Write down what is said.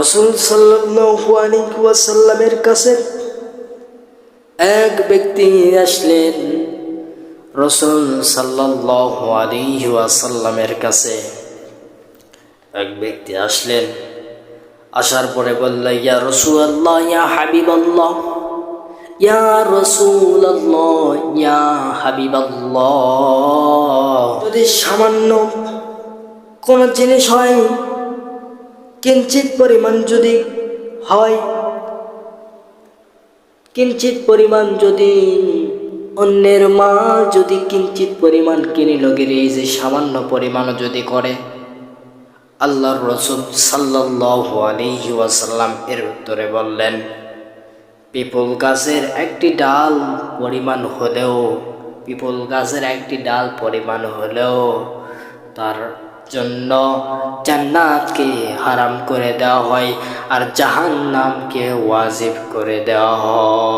রাসূল সাল্লাল্লাহু আলাইহি ওয়াসাল্লামের কাছে এক ব্যক্তি আসলেন। রাসূল সাল্লাল্লাহু আলাইহি ওয়াসাল্লামের কাছে এক ব্যক্তি আসলেন। আসার পরে বললেন, ইয়া রাসূলুল্লাহ, ইয়া হাবিবাল্লাহ, ইয়া রাসূলুল্লাহ, ইয়া হাবিবাল্লাহ, যদি সামান্য কোন জিনিস হয়, কিঞ্চিত পরিমাণ যদি হয়, কিঞ্চিত পরিমাণ যদি অন্যের মা যদি কিঞ্চিত পরিমাণ কিনিল গেলে, এই যে সামান্য পরিমাণ যদি করে, আল্লাহর রাসূল সাল্লাল্লাহু আলাইহি ওয়াসাল্লাম এর উত্তরে বললেন, পিপল গাছের একটি ডাল পরিমাণ হলেও, পিপল গাছের একটি ডাল পরিমাণ হলেও তার জন্য জান্নাতকে হারাম করে দেওয়া হয় আর জাহান্নামকে ওয়াজিব করে দেওয়া হয়।